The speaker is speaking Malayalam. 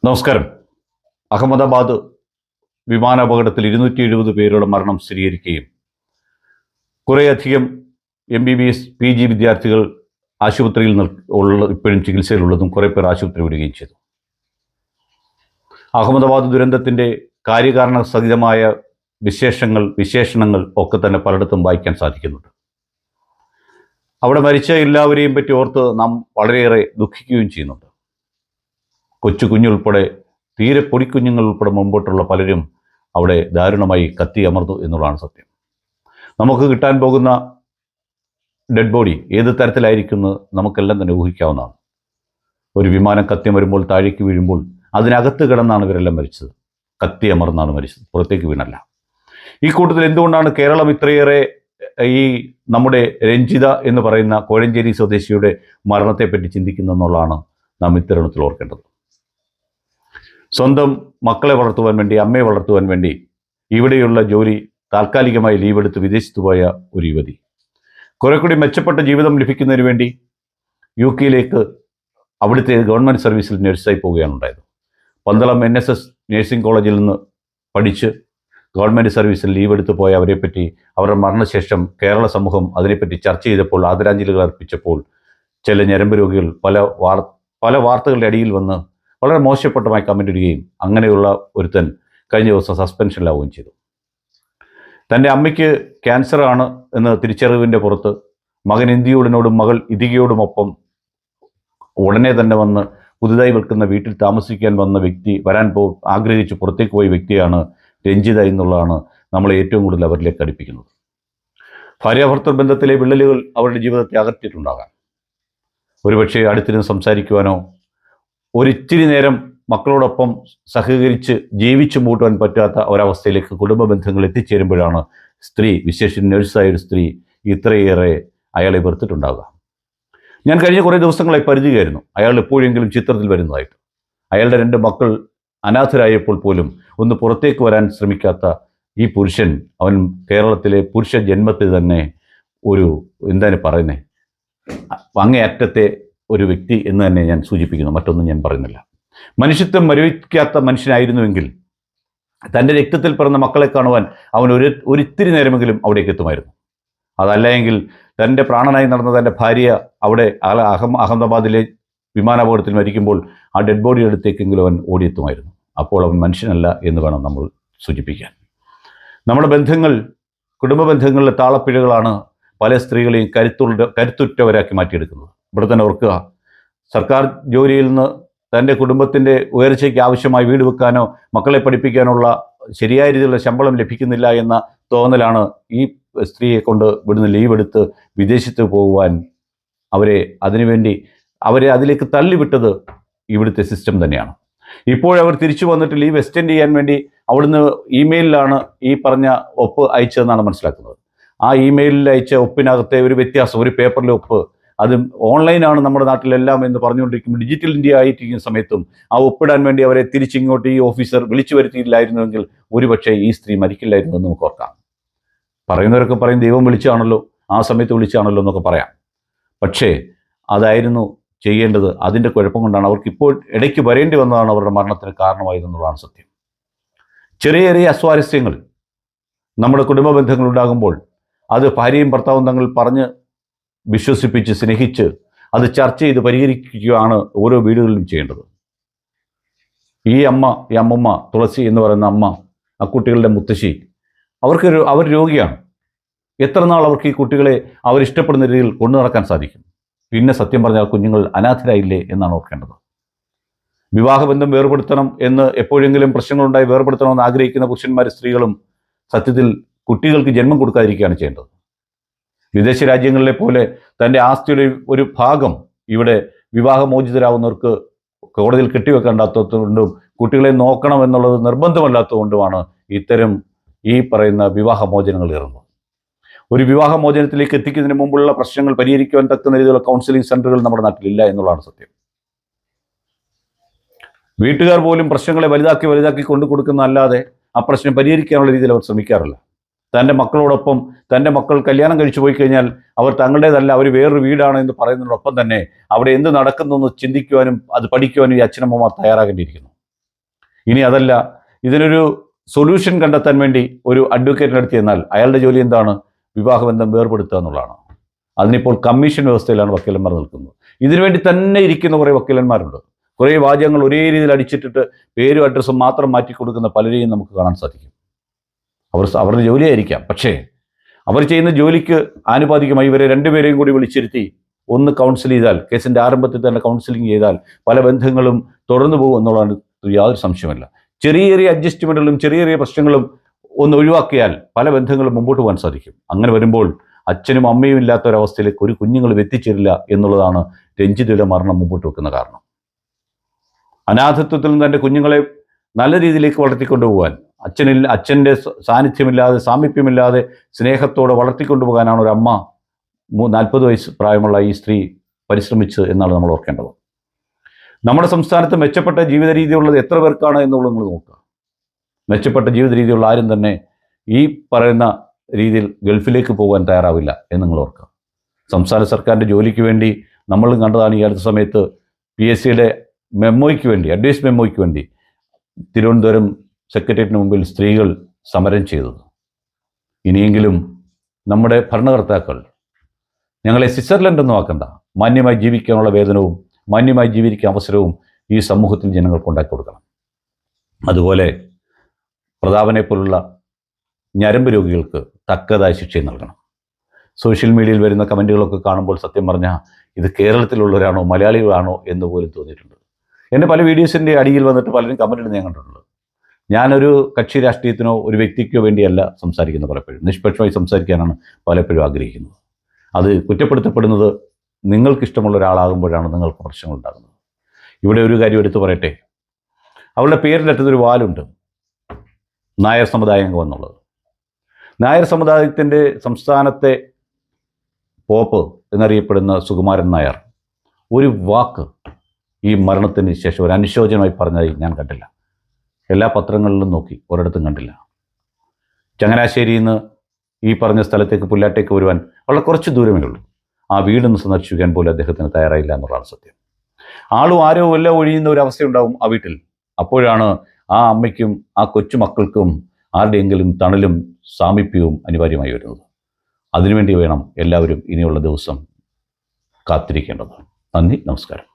നമസ്കാരം. അഹമ്മദാബാദ് വിമാനാപകടത്തിൽ 270 പേരുടെ മരണം സ്ഥിരീകരിക്കുകയും കുറേയധികം MBBS PG വിദ്യാർത്ഥികൾ ആശുപത്രിയിൽ ഇപ്പോഴും ചികിത്സയിലുള്ളതും കുറേ പേർ ആശുപത്രി വിടുകയും ചെയ്തു. അഹമ്മദാബാദ് ദുരന്തത്തിൻ്റെ കാര്യകാരണ സഹിതമായ വിശേഷണങ്ങൾ ഒക്കെ തന്നെ പലയിടത്തും വായിക്കാൻ സാധിക്കുന്നുണ്ട്. അവിടെ മരിച്ച എല്ലാവരെയും പറ്റി ഓർത്ത് നാം വളരെയേറെ ദുഃഖിക്കുകയും ചെയ്യുന്നുണ്ട്. കൊച്ചു കുഞ്ഞുൾപ്പെടെ തീരെ പൊടിക്കുഞ്ഞുങ്ങൾ ഉൾപ്പെടെ മുമ്പോട്ടുള്ള പലരും അവിടെ ദാരുണമായി കത്തിയമർന്നു എന്നുള്ളതാണ് സത്യം. നമുക്ക് കിട്ടാൻ പോകുന്ന ഡെഡ് ബോഡി ഏത് തരത്തിലായിരിക്കുമെന്ന് നമുക്കെല്ലാം തന്നെ ഊഹിക്കാവുന്നതാണ്. ഒരു വിമാനം കത്തിയമരുമ്പോൾ താഴേക്ക് വീഴുമ്പോൾ അതിനകത്ത് കിടന്നാണ് ഇവരെല്ലാം മരിച്ചത്. കത്തിയമർന്നാണ് മരിച്ചത്, പുറത്തേക്ക് വീണല്ല. ഈ കൂട്ടത്തിൽ എന്തുകൊണ്ടാണ് കേരളം ഇത്രയേറെ ഈ നമ്മുടെ രഞ്ജിത എന്ന് പറയുന്ന കോഴഞ്ചേരി സ്വദേശിയുടെ മരണത്തെപ്പറ്റി ചിന്തിക്കുന്നതെന്നുള്ളതാണ് നാം ഇത്തരുണത്തിൽ ഓർക്കേണ്ടത്. സ്വന്തം മക്കളെ വളർത്തുവാൻ വേണ്ടി, അമ്മയെ വളർത്തുവാൻ വേണ്ടി ഇവിടെയുള്ള ജോലി താൽക്കാലികമായി ലീവ് എടുത്ത് വിദേശത്ത് പോയ ഒരു യുവതി കുറെ കൂടി മെച്ചപ്പെട്ട ജീവിതം ലഭിക്കുന്നതിന് വേണ്ടി UK അവിടുത്തെ ഗവൺമെൻറ് സർവീസിൽ നഴ്സായി പോവുകയാണ് ഉണ്ടായത്. പന്തളം NSS നഴ്സിംഗ് കോളേജിൽ നിന്ന് പഠിച്ച് ഗവൺമെൻറ് സർവീസിൽ ലീവ് എടുത്ത് പോയ അവരെപ്പറ്റി, അവരുടെ മരണശേഷം കേരള സമൂഹം അതിനെപ്പറ്റി ചർച്ച ചെയ്തപ്പോൾ, ആദരാഞ്ജലികൾ അർപ്പിച്ചപ്പോൾ ചില ഞരമ്പ് രോഗികൾ പല വാർത്തകളുടെ അടിയിൽ വന്ന് വളരെ മോശപ്പെട്ടമായി കമൻ്റ് ഇടുകയും അങ്ങനെയുള്ള ഒരുത്തൻ കഴിഞ്ഞ ദിവസം സസ്പെൻഷനിലാവുകയും ചെയ്തു. തൻ്റെ അമ്മയ്ക്ക് ക്യാൻസറാണ് എന്ന് തിരിച്ചറിവിൻ്റെ പുറത്ത് മകൻ ഇന്ത്യയോടിനോടും മകൾ ഇതികയോടുമൊപ്പം ഉടനെ തന്നെ വന്ന് പുതുതായി വെക്കുന്ന വീട്ടിൽ താമസിക്കാൻ വന്ന വ്യക്തി, ആഗ്രഹിച്ച് പുറത്തേക്ക് പോയ വ്യക്തിയാണ് രഞ്ജിത എന്നുള്ളതാണ് നമ്മളെ ഏറ്റവും കൂടുതൽ അവരിലേക്ക് അടുപ്പിക്കുന്നത്. ഭാര്യാഭർത്തൃ ബന്ധത്തിലെ വിള്ളലുകൾ അവരുടെ ജീവിതത്തെ അകറ്റിയിട്ടുണ്ടാകാം. ഒരുപക്ഷെ അടുത്തിരുന്ന് സംസാരിക്കുവാനോ ഒരിച്ചിരി നേരം മക്കളോടൊപ്പം സഹകരിച്ച് ജീവിച്ചു മൂട്ടുവാൻ പറ്റാത്ത ഒരവസ്ഥയിലേക്ക് കുടുംബ ബന്ധങ്ങൾ എത്തിച്ചേരുമ്പോഴാണ് സ്ത്രീ, വിശേഷിച്ച് നഴ്സായൊരു സ്ത്രീ, ഇത്രയേറെ അയാളെ വെറുത്തിട്ടുണ്ടാവുക. ഞാൻ കഴിഞ്ഞ കുറേ ദിവസങ്ങളായി പരിചയമായിരുന്നു അയാൾ എപ്പോഴെങ്കിലും ചിത്രത്തിൽ വരുന്നതായിട്ട്. അയാളുടെ 2 മക്കൾ അനാഥരായപ്പോൾ പോലും ഒന്ന് പുറത്തേക്ക് വരാൻ ശ്രമിക്കാത്ത ഈ പുരുഷൻ, അവൻ കേരളത്തിലെ പുരുഷ ജന്മത്തിൽ തന്നെ ഒരു എന്താണ് പറയുന്നത്, അങ്ങേയറ്റത്തെ ഒരു വ്യക്തി എന്ന് തന്നെ ഞാൻ സൂചിപ്പിക്കുന്നു, മറ്റൊന്നും ഞാൻ പറയുന്നില്ല. മനുഷ്യത്വം മരവിക്കാത്ത മനുഷ്യനായിരുന്നുവെങ്കിൽ തൻ്റെ രക്തത്തിൽ പിറന്ന മക്കളെ കാണുവാൻ അവൻ ഒരിത്തിരി നേരമെങ്കിലും അവിടേക്ക് എത്തുമായിരുന്നു. അതല്ല എങ്കിൽ തൻ്റെ പ്രാണനായി നടന്ന തൻ്റെ ഭാര്യ അവിടെ അഹമ്മദാബാദിലെ വിമാനാപകടത്തിൽ മരിക്കുമ്പോൾ ആ ഡെഡ് ബോഡി അടുത്തേക്കെങ്കിലും അവൻ ഓടിയെത്തുമായിരുന്നു. അപ്പോൾ അവൻ മനുഷ്യനല്ല എന്ന് വേണം നമ്മൾ സൂചിപ്പിക്കാൻ. നമ്മുടെ ബന്ധങ്ങൾ, കുടുംബ ബന്ധങ്ങളിലെ താളപ്പിഴകളാണ് പല സ്ത്രീകളെയും കരുത്തുറ്റവരാക്കി മാറ്റിയെടുക്കുന്നത്. ഇവിടെ തന്നെ ഓർക്കുക, സർക്കാർ ജോലിയിൽ നിന്ന് തൻ്റെ കുടുംബത്തിൻ്റെ ഉയർച്ചയ്ക്ക് ആവശ്യമായി വീട് വെക്കാനോ മക്കളെ പഠിപ്പിക്കാനുള്ള ശരിയായ രീതിയിലുള്ള ശമ്പളം ലഭിക്കുന്നില്ല എന്ന തോന്നലാണ് ഈ സ്ത്രീയെ കൊണ്ട് ഇവിടുന്ന് ലീവ് എടുത്ത് വിദേശത്ത് പോകുവാൻ അവരെ അതിലേക്ക് തള്ളിവിട്ടത് ഇവിടുത്തെ സിസ്റ്റം തന്നെയാണ്. ഇപ്പോഴവർ തിരിച്ചു വന്നിട്ട് ലീവ് എക്സ്റ്റെൻഡ് ചെയ്യാൻ വേണ്ടി അവിടുന്ന് ഇമെയിലിലാണ് ഈ പറഞ്ഞ ഒപ്പ് അയച്ചതെന്നാണ് മനസ്സിലാക്കുന്നത്. ആ ഇമെയിലിൽ അയച്ച ഒപ്പിനകത്തെ ഒരു വ്യത്യാസം, ഒരു പേപ്പറിലെ ഒപ്പ്, അത് ഓൺലൈനാണ് നമ്മുടെ നാട്ടിലെല്ലാം എന്ന് പറഞ്ഞുകൊണ്ടിരിക്കുമ്പോൾ, ഡിജിറ്റൽ ഇന്ത്യ ആയിട്ടിരിക്കുന്ന സമയത്തും ആ ഒപ്പിടാൻ വേണ്ടി അവരെ തിരിച്ചിങ്ങോട്ട് ഈ ഓഫീസർ വിളിച്ചു വരുത്തിയില്ലായിരുന്നുവെങ്കിൽ ഒരുപക്ഷെ ഈ സ്ത്രീ മരിക്കില്ലായിരുന്നു എന്ന് നമുക്ക് ഓർക്കാം. പറയുന്നവരൊക്കെ പറയും ദൈവം വിളിച്ചാണല്ലോ, ആ സമയത്ത് വിളിച്ചാണല്ലോ എന്നൊക്കെ പറയാം. പക്ഷേ അതായിരുന്നു ചെയ്യേണ്ടത്. അതിൻ്റെ കുഴപ്പം കൊണ്ടാണ് അവർക്ക് ഇപ്പോൾ ഇടയ്ക്ക് വരേണ്ടി വന്നതാണ് അവരുടെ മരണത്തിന് കാരണമായതെന്നുള്ളതാണ് സത്യം. ചെറിയ ചെറിയ അസ്വാരസ്യങ്ങൾ നമ്മുടെ കുടുംബ ബന്ധങ്ങൾ ഉണ്ടാകുമ്പോൾ അത് ഭാര്യയും ഭർത്താവും തങ്ങൾ പറഞ്ഞ് വിശ്വസിപ്പിച്ച് സ്നേഹിച്ച് അത് ചർച്ച ചെയ്ത് പരിഹരിക്കുകയാണ് ഓരോ വീടുകളിലും ചെയ്യേണ്ടത്. ഈ അമ്മമ്മ തുളസി എന്ന് പറയുന്ന അമ്മ, ആ കുട്ടികളുടെ മുത്തശ്ശി, അവർ രോഗിയാണ്. എത്ര നാൾ അവർക്ക് ഈ കുട്ടികളെ അവരിഷ്ടപ്പെടുന്ന രീതിയിൽ കൊണ്ടു നടക്കാൻ സാധിക്കും? പിന്നെ സത്യം പറഞ്ഞാൽ കുഞ്ഞുങ്ങൾ അനാഥരായില്ലേ എന്നാണ് ഓർക്കേണ്ടത്. വിവാഹബന്ധം വേർപെടുത്തണം എന്ന് എപ്പോഴെങ്കിലും പ്രശ്നങ്ങളുണ്ടായി വേർപെടുത്തണമെന്ന് ആഗ്രഹിക്കുന്ന പുരുഷന്മാരും സ്ത്രീകളും സത്യത്തിൽ കുട്ടികൾക്ക് ജന്മം കൊടുക്കാതിരിക്കുകയാണ് ചെയ്യേണ്ടത്. വിദേശ രാജ്യങ്ങളിലെ പോലെ തൻ്റെ ആസ്തിയുടെ ഒരു ഭാഗം ഇവിടെ വിവാഹമോചിതരാകുന്നവർക്ക് കോടതിയിൽ കെട്ടിവെക്കേണ്ടാത്തതുകൊണ്ടും കുട്ടികളെ നോക്കണം എന്നുള്ളത് നിർബന്ധമല്ലാത്തതുകൊണ്ടുമാണ് ഇത്തരം ഈ പറയുന്ന വിവാഹമോചനങ്ങൾ ഇറങ്ങുന്നത്. ഒരു വിവാഹമോചനത്തിലേക്ക് എത്തിക്കുന്നതിന് മുമ്പുള്ള പ്രശ്നങ്ങൾ പരിഹരിക്കുവാൻ തക്കുന്ന രീതിയിലുള്ള കൗൺസിലിംഗ് സെൻ്ററുകൾ നമ്മുടെ നാട്ടിലില്ല എന്നുള്ളതാണ് സത്യം. വീട്ടുകാർ പോലും പ്രശ്നങ്ങളെ വലുതാക്കി കൊണ്ടു കൊടുക്കുന്നതല്ലാതെ ആ പ്രശ്നം പരിഹരിക്കാനുള്ള രീതിയിൽ അവർ ശ്രമിക്കാറില്ല. തൻ്റെ മക്കളോടൊപ്പം തൻ്റെ മക്കൾ കല്യാണം കഴിച്ചു പോയി കഴിഞ്ഞാൽ അവർ തങ്ങളുടേതല്ല, അവർ വേറൊരു വീടാണ് എന്ന് പറയുന്നതിനോടൊപ്പം തന്നെ അവിടെ എന്ത് നടക്കുന്നു എന്ന് ചിന്തിക്കുവാനും അത് പഠിക്കുവാനും ഈ അച്ഛനമ്മമാർ തയ്യാറാകേണ്ടിയിരിക്കുന്നു. ഇനി അതല്ല, ഇതിനൊരു സൊല്യൂഷൻ കണ്ടെത്താൻ വേണ്ടി ഒരു അഡ്വക്കേറ്റിന് അടുത്ത് ചെന്നാൽ അയാളുടെ ജോലി എന്താണ്? വിവാഹബന്ധം വേർപെടുത്തുക എന്നുള്ളതാണ്. അതിനിപ്പോൾ കമ്മീഷൻ വ്യവസ്ഥയിലാണ് വക്കീലന്മാർ നിൽക്കുന്നത്. ഇതിനുവേണ്ടി തന്നെ ഇരിക്കുന്ന കുറേ വക്കീലന്മാരുണ്ട്. കുറേ വാചകങ്ങൾ ഒരേ രീതിയിൽ അടിച്ചിട്ടിട്ട് പേരും അഡ്രസ്സും മാത്രം മാറ്റി കൊടുക്കുന്ന പലരെയും നമുക്ക് കാണാൻ സാധിക്കും. അവരുടെ ജോലിയായിരിക്കാം, പക്ഷേ അവർ ചെയ്യുന്ന ജോലിക്ക് ആനുപാതികമായി ഇവരെ രണ്ടുപേരെയും കൂടി വിളിച്ചിരുത്തി ഒന്ന് കൗൺസിൽ ചെയ്താൽ, കേസിൻ്റെ ആരംഭത്തിൽ തന്നെ കൗൺസിലിംഗ് ചെയ്താൽ പല ബന്ധങ്ങളും തുടർന്നു പോകും എന്നുള്ളതാണ് യാതൊരു സംശയമല്ല. ചെറിയ ചെറിയ അഡ്ജസ്റ്റ്മെൻറ്റുകളും ചെറിയ ചെറിയ പ്രശ്നങ്ങളും ഒന്ന് ഒഴിവാക്കിയാൽ പല ബന്ധങ്ങളും മുമ്പോട്ട് പോകാൻ സാധിക്കും. അങ്ങനെ വരുമ്പോൾ അച്ഛനും അമ്മയും ഇല്ലാത്ത ഒരവസ്ഥയിലേക്ക് ഒരു കുഞ്ഞുങ്ങളും എത്തിച്ചേരില്ല എന്നുള്ളതാണ് രഞ്ജിതയുടെ മരണം മുമ്പോട്ട് വെക്കുന്ന കാരണം. അനാഥത്വത്തിൽ നിന്ന് തൻ്റെ കുഞ്ഞുങ്ങളെ നല്ല രീതിയിലേക്ക് വളർത്തിക്കൊണ്ടുപോകാൻ, അച്ഛൻ്റെ സാന്നിധ്യമില്ലാതെ സാമീപ്യമില്ലാതെ സ്നേഹത്തോടെ വളർത്തിക്കൊണ്ടുപോകാനാണ് ഒരു അമ്മ 40 വയസ്സ് പ്രായമുള്ള ഈ സ്ത്രീ പരിശ്രമിച്ചത് എന്നാണ് നമ്മൾ ഓർക്കേണ്ടത്. നമ്മുടെ സംസ്ഥാനത്ത് മെച്ചപ്പെട്ട ജീവിത രീതിയുള്ളത് എത്ര പേർക്കാണ് എന്നുള്ളത് നിങ്ങൾ നോക്കുക. മെച്ചപ്പെട്ട ജീവിത രീതിയുള്ള ആരും തന്നെ ഈ പറയുന്ന രീതിയിൽ ഗൾഫിലേക്ക് പോകാൻ തയ്യാറാവില്ല എന്ന് നിങ്ങൾ ഓർക്കുക. സംസ്ഥാന സർക്കാരിൻ്റെ ജോലിക്ക് വേണ്ടി നമ്മളും കണ്ടതാണ് ഈ അടുത്ത സമയത്ത് PSCയുടെ മെമ്മോയ്ക്ക് വേണ്ടി, അഡ്വൈസ് മെമ്മോയ്ക്ക് വേണ്ടി തിരുവനന്തപുരം സെക്രട്ടേറിയറ്റിന് മുമ്പിൽ സ്ത്രീകൾ സമരം ചെയ്തത്. ഇനിയെങ്കിലും നമ്മുടെ ഭരണകർത്താക്കൾ ഞങ്ങളെ സ്വിറ്റ്സർലൻഡ് ഒന്നും ആക്കണ്ട, മാന്യമായി ജീവിക്കാനുള്ള വേതനവും മാന്യമായി ജീവിക്കാൻ അവസരവും ഈ സമൂഹത്തിൽ ജനങ്ങൾക്ക് ഉണ്ടാക്കി കൊടുക്കണം. അതുപോലെ പ്രതാപനെ പോലുള്ള ഞരമ്പ് രോഗികൾക്ക് തക്കതായ ശിക്ഷയും നൽകണം. സോഷ്യൽ മീഡിയയിൽ വരുന്ന കമൻറ്റുകളൊക്കെ കാണുമ്പോൾ സത്യം പറഞ്ഞാൽ ഇത് കേരളത്തിലുള്ളവരാണോ മലയാളികളാണോ എന്ന് പോലും തോന്നിയിട്ടുണ്ട്. എൻ്റെ പല വീഡിയോസിൻ്റെ അടിയിൽ വന്നിട്ട് പലരും കമൻറ്റ് ഞാൻ കണ്ടിട്ടുണ്ട്. ഞാനൊരു കക്ഷി രാഷ്ട്രീയത്തിനോ ഒരു വ്യക്തിക്കോ വേണ്ടിയല്ല സംസാരിക്കുന്നത്. പലപ്പോഴും നിഷ്പക്ഷമായി സംസാരിക്കാനാണ് പലപ്പോഴും ആഗ്രഹിക്കുന്നത്. അത് കുറ്റപ്പെടുത്തപ്പെടുന്നത് നിങ്ങൾക്കിഷ്ടമുള്ള ഒരാളാകുമ്പോഴാണ് നിങ്ങൾക്ക് പ്രശ്നങ്ങൾ ഉണ്ടാകുന്നത്. ഇവിടെ ഒരു കാര്യം എടുത്തു പറയട്ടെ. അവളുടെ പേരിലറ്റത്തൊരു വാലുണ്ട്, നായർ സമുദായം എന്നുള്ളത്. നായർ സമുദായത്തിൻ്റെ സംസ്ഥാനത്തെ പോപ്പ് എന്നറിയപ്പെടുന്ന സുകുമാരൻ നായർ ഒരു വാക്ക് ഈ മരണത്തിന് ശേഷം ഒരു അനുശോചനമായി പറഞ്ഞതായി ഞാൻ കണ്ടില്ല. എല്ലാ പത്രങ്ങളിലും നോക്കി, ഒരിടത്തും കണ്ടില്ല. ചങ്ങനാശ്ശേരിയിൽ നിന്ന് ഈ പറഞ്ഞ സ്ഥലത്തേക്ക് പുല്ലാട്ടേക്ക് വരുവാൻ വളരെ കുറച്ച് ദൂരമേ ഉള്ളൂ. ആ വീടൊന്ന് സന്ദർശിക്കാൻ പോലും അദ്ദേഹത്തിന് തയ്യാറായില്ല എന്നുള്ളതാണ് സത്യം. ആളും ആരോ എല്ലാം ഒഴിയുന്ന ഒരു അവസ്ഥയുണ്ടാവും ആ വീട്ടിൽ. അപ്പോഴാണ് ആ അമ്മയ്ക്കും ആ കൊച്ചുമക്കൾക്കും ആരുടെയെങ്കിലും തണലും സാമീപ്യവും അനിവാര്യമായി വരുന്നത്. അതിനുവേണ്ടി വേണം എല്ലാവരും ഇനിയുള്ള ദിവസം കാത്തിരിക്കേണ്ടത്. നന്ദി, നമസ്കാരം.